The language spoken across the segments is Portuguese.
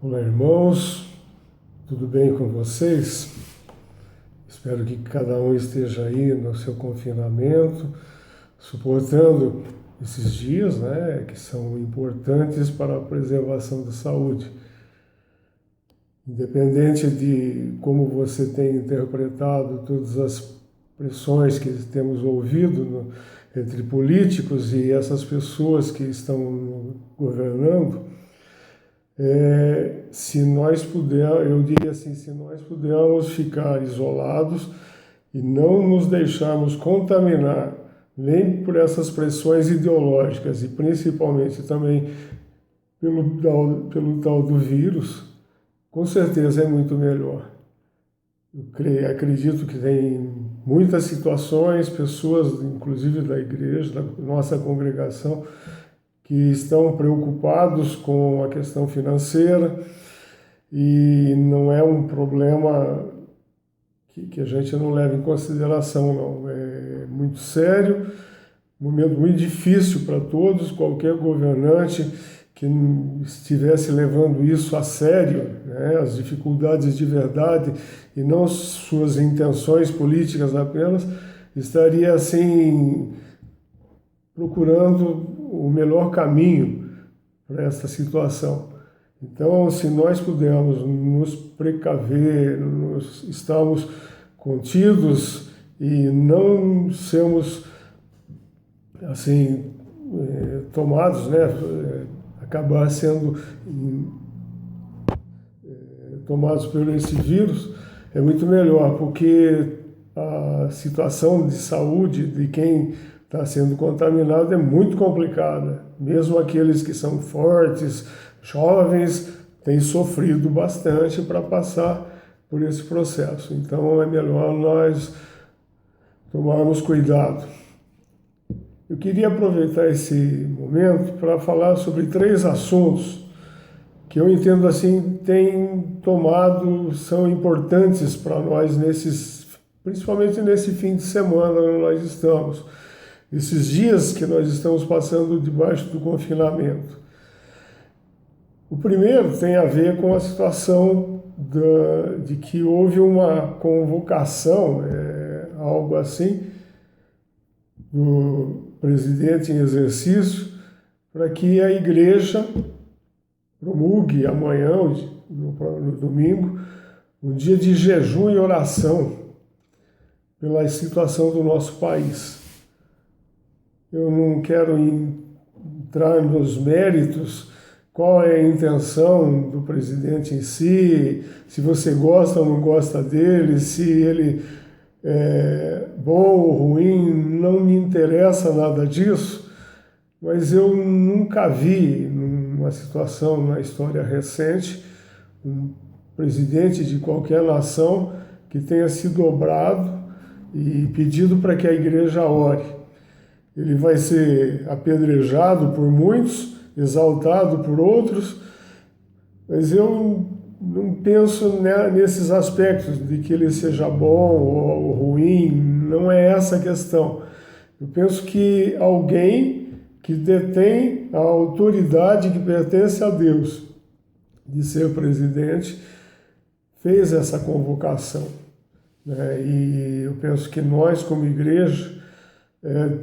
Olá, irmãos, tudo bem com vocês? Espero que cada um esteja aí no seu confinamento, suportando esses dias, que são importantes para a preservação da saúde. Independente de como você tem interpretado todas as pressões que temos ouvido entre políticos e essas pessoas que estão governando, se nós pudermos, eu diria assim, se nós pudermos ficar isolados e não nos deixarmos contaminar nem por essas pressões ideológicas e principalmente também pelo tal do vírus, com certeza é muito melhor. Acredito que tem muitas situações, pessoas, inclusive da igreja, da nossa congregação, que estão preocupados com a questão financeira e não é um problema que a gente não leva em consideração, não. É muito sério, um momento muito difícil para todos, qualquer governante que estivesse levando isso a sério, as dificuldades de verdade e não suas intenções políticas apenas, estaria assim procurando o melhor caminho para essa situação. Então, se nós pudermos nos precaver, estarmos contidos e não sermos assim tomados, acabar sendo tomados por esse vírus, é muito melhor, porque a situação de saúde de quem está sendo contaminado é muito complicada. Mesmo aqueles que são fortes, jovens, têm sofrido bastante para passar por esse processo. Então é melhor nós tomarmos cuidado. Eu queria aproveitar esse momento para falar sobre 3 assuntos que eu entendo assim são importantes para nós principalmente nesse fim de semana onde nós estamos. Esses dias que nós estamos passando debaixo do confinamento. O primeiro tem a ver com a situação de que houve uma convocação, algo assim, do presidente em exercício, para que a igreja promulgue amanhã, no domingo, um dia de jejum e oração pela situação do nosso país. Eu não quero entrar nos méritos, qual é a intenção do presidente em si, se você gosta ou não gosta dele, se ele é bom ou ruim, não me interessa nada disso, mas eu nunca vi, numa situação na história recente, um presidente de qualquer nação que tenha se dobrado e pedido para que a igreja ore. Ele vai ser apedrejado por muitos, exaltado por outros, mas eu não penso nesses aspectos de que ele seja bom ou ruim, não é essa a questão. Eu penso que alguém que detém a autoridade que pertence a Deus de ser presidente fez essa convocação. E eu penso que nós, como igreja,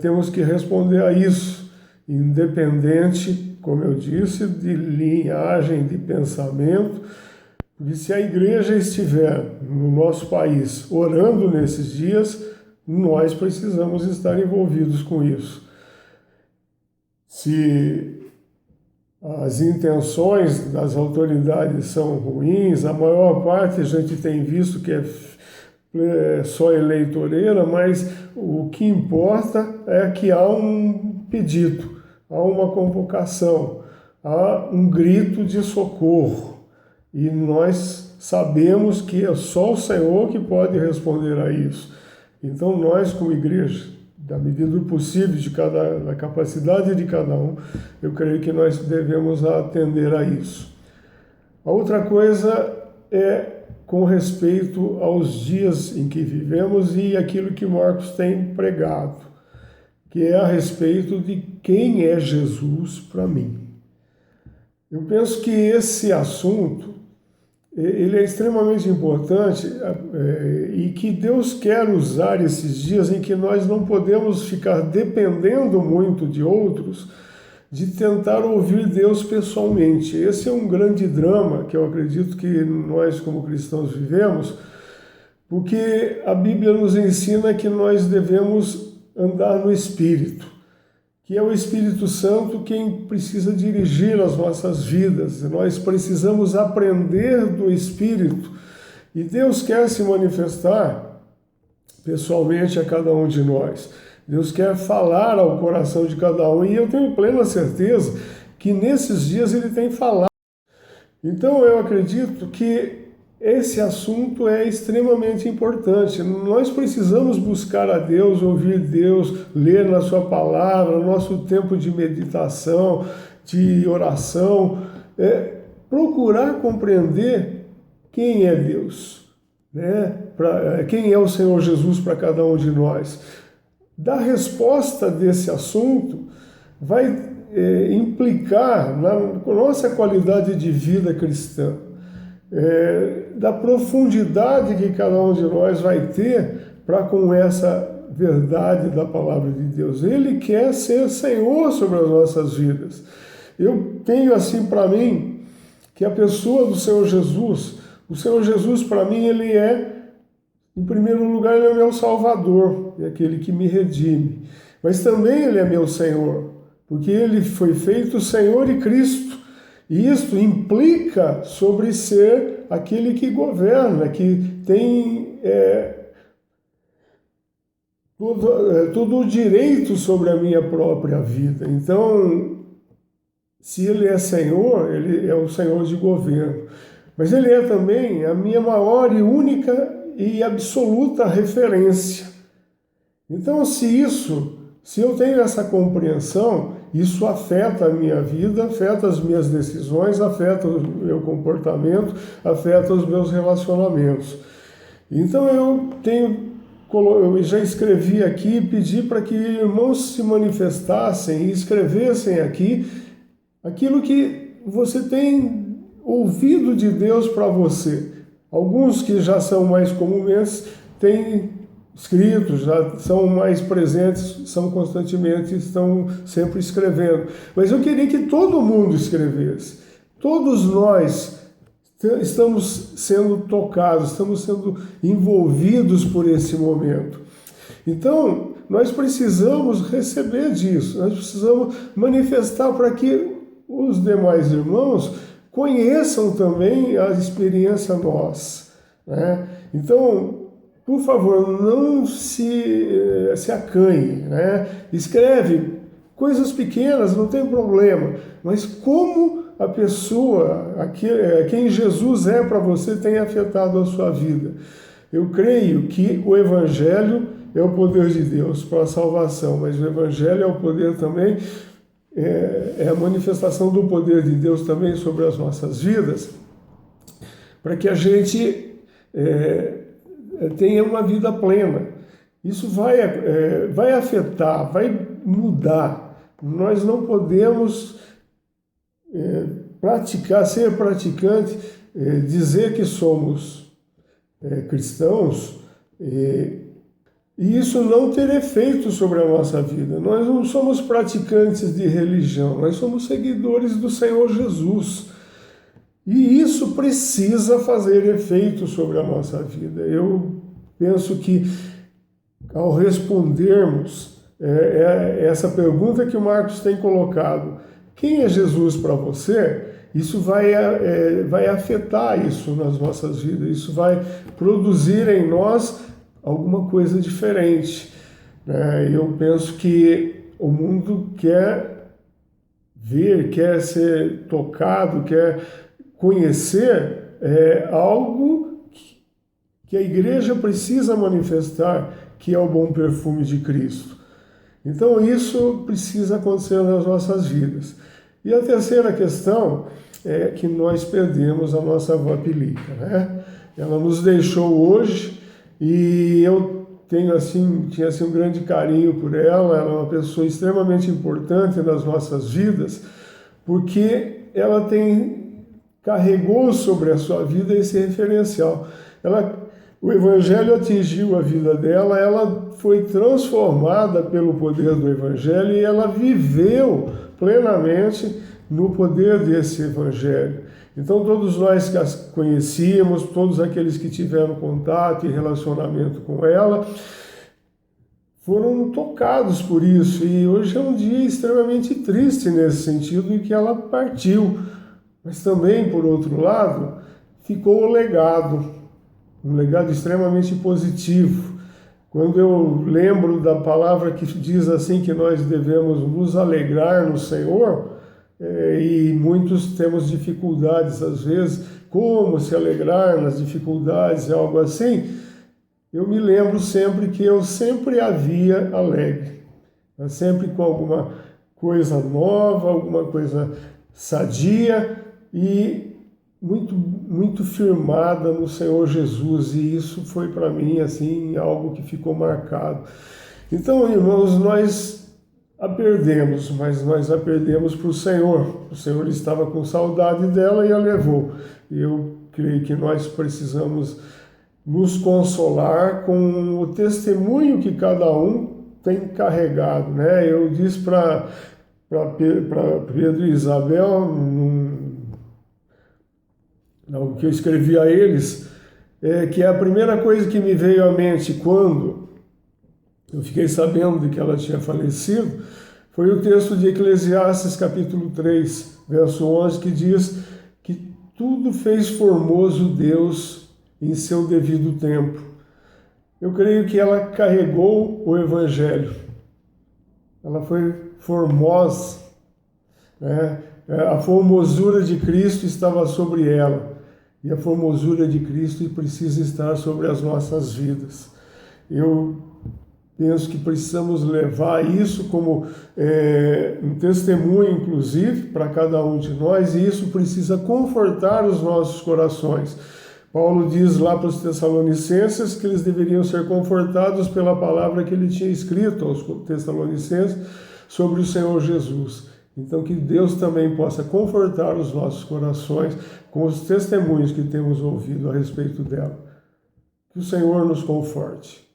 temos que responder a isso, independente, como eu disse, de linhagem, de pensamento, porque se a igreja estiver no nosso país orando nesses dias, nós precisamos estar envolvidos com isso. Se as intenções das autoridades são ruins, a maior parte a gente tem visto que é só eleitoreira, mas o que importa é que há um pedido, há uma convocação, há um grito de socorro. E nós sabemos que é só o Senhor que pode responder a isso. Então nós, como igreja, da medida do possível, da capacidade de cada um, eu creio que nós devemos atender a isso. A outra coisa é com respeito aos dias em que vivemos e aquilo que Marcos tem pregado, que é a respeito de quem é Jesus para mim. Eu penso que esse assunto ele é extremamente importante e que Deus quer usar esses dias em que nós não podemos ficar dependendo muito de outros, de tentar ouvir Deus pessoalmente. Esse é um grande drama que eu acredito que nós como cristãos vivemos, porque a Bíblia nos ensina que nós devemos andar no Espírito, que é o Espírito Santo quem precisa dirigir as nossas vidas. Nós precisamos aprender do Espírito e Deus quer se manifestar pessoalmente a cada um de nós. Deus quer falar ao coração de cada um e eu tenho plena certeza que nesses dias Ele tem falado. Então eu acredito que esse assunto é extremamente importante. Nós precisamos buscar a Deus, ouvir Deus, ler na sua palavra, nosso tempo de meditação, de oração, procurar compreender quem é Deus, né? Quem é o Senhor Jesus para cada um de nós. Da resposta desse assunto vai implicar na nossa qualidade de vida cristã. Da profundidade que cada um de nós vai ter para com essa verdade da palavra de Deus. Ele quer ser Senhor sobre as nossas vidas. Eu tenho assim para mim que a pessoa do Senhor Jesus, o Senhor Jesus para mim ele é, em primeiro lugar, ele é o meu Salvador, é aquele que me redime. Mas também ele é meu Senhor, porque ele foi feito Senhor e Cristo. E isso implica sobre ser aquele que governa, que tem todo o direito sobre a minha própria vida. Então, se Ele é Senhor, Ele é o Senhor de governo. Mas Ele é também a minha maior e única e absoluta referência. Então, se eu tenho essa compreensão, isso afeta a minha vida, afeta as minhas decisões, afeta o meu comportamento, afeta os meus relacionamentos. Então eu já escrevi aqui, pedi para que irmãos se manifestassem e escrevessem aqui aquilo que você tem ouvido de Deus para você. Alguns que já são mais comuns têm escritos, já são mais presentes, são constantemente, estão sempre escrevendo. Mas eu queria que todo mundo escrevesse. Todos nós estamos sendo tocados, estamos sendo envolvidos por esse momento. Então, nós precisamos receber disso, nós precisamos manifestar para que os demais irmãos conheçam também a experiência nossa, né? Então, por favor, não se acanhe, né? Escreve coisas pequenas, não tem problema, mas como a pessoa, quem Jesus é para você, tem afetado a sua vida. Eu creio que o Evangelho é o poder de Deus para a salvação, mas o Evangelho é o poder também, é a manifestação do poder de Deus também sobre as nossas vidas, para que a gente tenha uma vida plena. Isso vai afetar, vai mudar. Nós não podemos ser praticante, dizer que somos cristãos e isso não ter efeito sobre a nossa vida. Nós não somos praticantes de religião, nós somos seguidores do Senhor Jesus. E isso precisa fazer efeito sobre a nossa vida. Eu penso que, ao respondermos essa pergunta que o Marcos tem colocado, quem é Jesus para você? Isso vai afetar isso nas nossas vidas, isso vai produzir em nós alguma coisa diferente. Eu penso que o mundo quer ver, quer ser tocado, quer conhecer algo que a igreja precisa manifestar, que é o bom perfume de Cristo. Então isso precisa acontecer nas nossas vidas. E a terceira questão é que nós perdemos a nossa avó Pilica, né? Ela nos deixou hoje e eu tinha um grande carinho por ela. Ela é uma pessoa extremamente importante nas nossas vidas, porque ela carregou sobre a sua vida esse referencial. O Evangelho atingiu a vida dela, ela foi transformada pelo poder do Evangelho e ela viveu plenamente no poder desse Evangelho. Então, todos nós que as conhecíamos, todos aqueles que tiveram contato e relacionamento com ela, foram tocados por isso. E hoje é um dia extremamente triste nesse sentido, em que ela partiu. Mas também, por outro lado, ficou o legado, um legado extremamente positivo. Quando eu lembro da palavra que diz assim que nós devemos nos alegrar no Senhor, e muitos temos dificuldades às vezes, como se alegrar nas dificuldades, algo assim, eu me lembro sempre que eu sempre havia alegre, sempre com alguma coisa nova, alguma coisa sadia e muito firmada no Senhor Jesus, e isso foi para mim assim algo que ficou marcado. Então, irmãos, nós a perdemos, mas nós a perdemos para o Senhor. O Senhor estava com saudade dela e a levou. E eu creio que nós precisamos nos consolar com o testemunho que cada um tem carregado, né? Eu disse para Pedro e Isabel, no que eu escrevi a eles, que a primeira coisa que me veio à mente quando eu fiquei sabendo de que ela tinha falecido foi o texto de Eclesiastes capítulo 3, verso 11, que diz que tudo fez formoso Deus em seu devido tempo. Eu creio que ela carregou o Evangelho. Ela foi formosa, né? A formosura de Cristo estava sobre ela. E a formosura de Cristo precisa estar sobre as nossas vidas. Eu penso que precisamos levar isso como um testemunho, inclusive, para cada um de nós, e isso precisa confortar os nossos corações. Paulo diz lá para os Tessalonicenses que eles deveriam ser confortados pela palavra que ele tinha escrito aos Tessalonicenses sobre o Senhor Jesus. Então, que Deus também possa confortar os nossos corações com os testemunhos que temos ouvido a respeito dela. Que o Senhor nos conforte.